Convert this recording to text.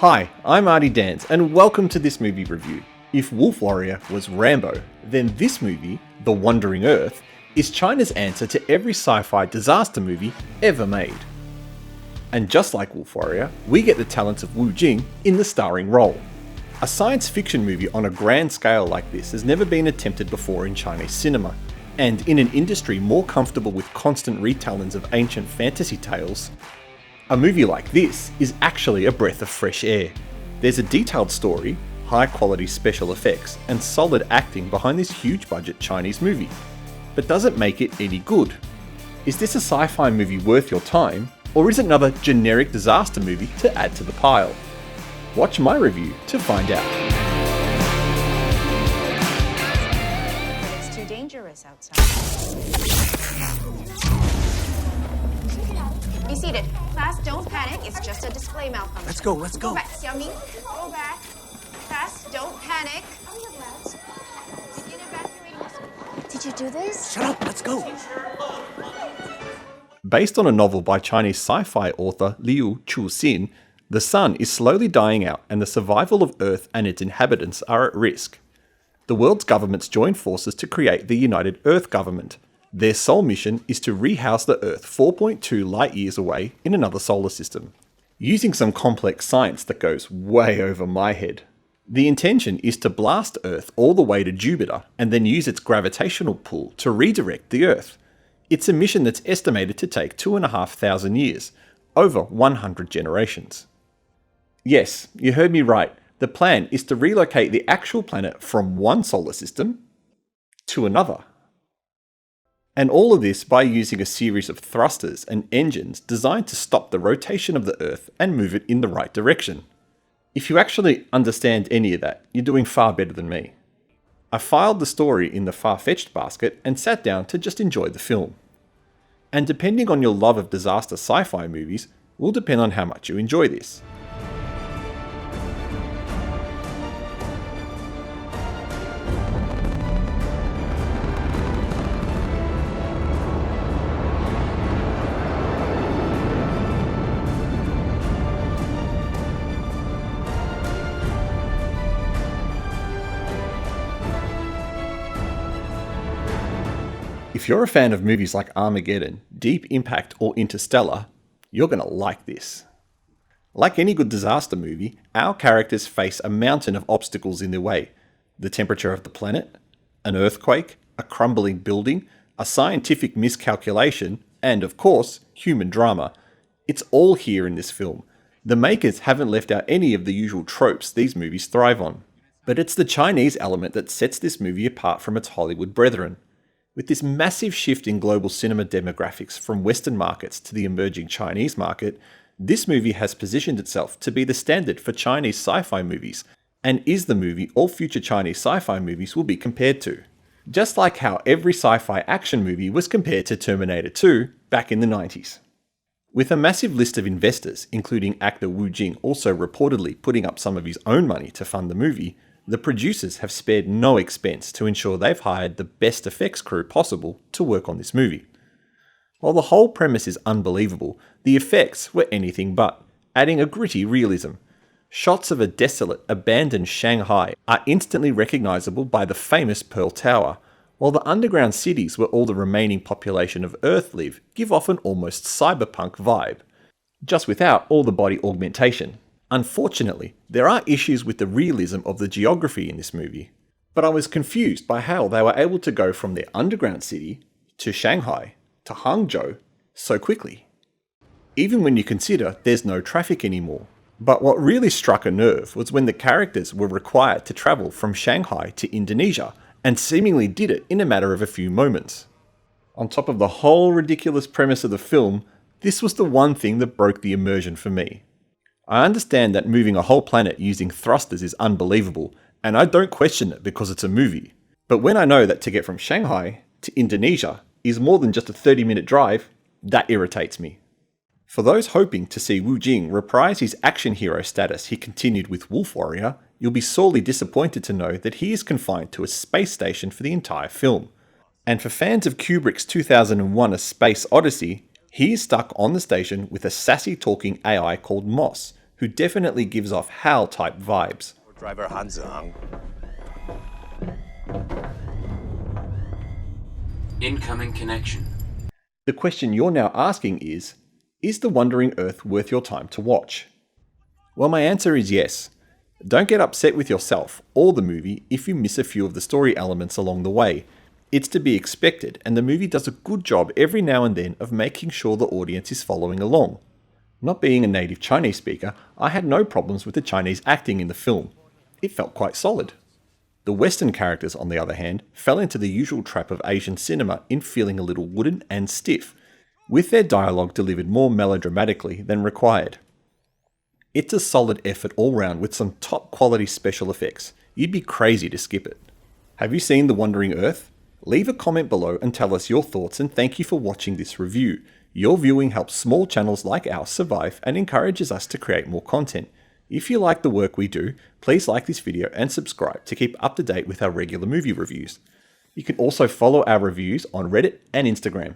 Hi, I'm Artie Dance, and welcome to this movie review. If Wolf Warrior was Rambo, then this movie, The Wandering Earth, is China's answer to every sci-fi disaster movie ever made. And just like Wolf Warrior, we get the talents of Jing in the starring role. A science fiction movie on a grand scale like this has never been attempted before in Chinese cinema, and in an industry more comfortable with constant retellings of ancient fantasy tales, a movie like this is actually a breath of fresh air. There's a detailed story, high quality special effects, and solid acting behind this huge budget Chinese movie. But does it make it any good? Is this a sci-fi movie worth your time, or is it another generic disaster movie to add to the pile? Watch my review to find out. It's too dangerous outside. Be seated. Class, don't panic. It's just a display malfunction. Let's go. Go back, Xiaoming. Go back. Class, don't panic. Begin evacuating the school. Did you do this? Shut up, let's go. Based on a novel by Chinese sci-fi author Liu Chuxiao, the sun is slowly dying out and the survival of Earth and its inhabitants are at risk. The world's governments join forces to create the United Earth Government. Their sole mission is to rehouse the Earth 4.2 light years away in another solar system. Using some complex science that goes way over my head, the intention is to blast Earth all the way to Jupiter and then use its gravitational pull to redirect the Earth. It's a mission that's estimated to take 2,500 years, over 100 generations. Yes, you heard me right. The plan is to relocate the actual planet from one solar system to another. And all of this by using a series of thrusters and engines designed to stop the rotation of the Earth and move it in the right direction. If you actually understand any of that, you're doing far better than me. I filed the story in the far-fetched basket and sat down to just enjoy the film. And depending on your love of disaster sci-fi movies, will depend on how much you enjoy this. If you're a fan of movies like Armageddon, Deep Impact, or Interstellar, you're going to like this. Like any good disaster movie, our characters face a mountain of obstacles in their way. The temperature of the planet, an earthquake, a crumbling building, a scientific miscalculation, and of course, human drama. It's all here in this film. The makers haven't left out any of the usual tropes these movies thrive on. But it's the Chinese element that sets this movie apart from its Hollywood brethren. With this massive shift in global cinema demographics from Western markets to the emerging Chinese market, this movie has positioned itself to be the standard for Chinese sci-fi movies, and is the movie all future Chinese sci-fi movies will be compared to. Just like how every sci-fi action movie was compared to Terminator 2 back in the 90s. With a massive list of investors, including actor Jing also reportedly putting up some of his own money to fund the movie, the producers have spared no expense to ensure they've hired the best effects crew possible to work on this movie. While the whole premise is unbelievable, the effects were anything but, adding a gritty realism. Shots of a desolate, abandoned Shanghai are instantly recognisable by the famous Pearl Tower, while the underground cities where all the remaining population of Earth live give off an almost cyberpunk vibe, just without all the body augmentation. Unfortunately, there are issues with the realism of the geography in this movie, but I was confused by how they were able to go from their underground city to Shanghai to Hangzhou so quickly. Even when you consider there's no traffic anymore. But what really struck a nerve was when the characters were required to travel from Shanghai to Indonesia, and seemingly did it in a matter of a few moments. On top of the whole ridiculous premise of the film, this was the one thing that broke the immersion for me. I understand that moving a whole planet using thrusters is unbelievable, and I don't question it because it's a movie. But when I know that to get from Shanghai to Indonesia is more than just a 30-minute drive, that irritates me. For those hoping to see Jing reprise his action hero status he continued with Wolf Warrior, you'll be sorely disappointed to know that he is confined to a space station for the entire film. And for fans of Kubrick's 2001 A Space Odyssey, he is stuck on the station with a sassy talking AI called Moss, who definitely gives off HAL type vibes. Driver Han Zhang. Incoming connection. The question you're now asking is The Wandering Earth worth your time to watch? Well, my answer is yes. Don't get upset with yourself or the movie if you miss a few of the story elements along the way. It's to be expected, and the movie does a good job every now and then of making sure the audience is following along. Not being a native Chinese speaker, I had no problems with the Chinese acting in the film. It felt quite solid. The Western characters, on the other hand, fell into the usual trap of Asian cinema in feeling a little wooden and stiff, with their dialogue delivered more melodramatically than required. It's a solid effort all round with some top quality special effects. You'd be crazy to skip it. Have you seen The Wandering Earth? Leave a comment below and tell us your thoughts, and thank you for watching this review. Your viewing helps small channels like ours survive and encourages us to create more content. If you like the work we do, please like this video and subscribe to keep up to date with our regular movie reviews. You can also follow our reviews on Reddit and Instagram.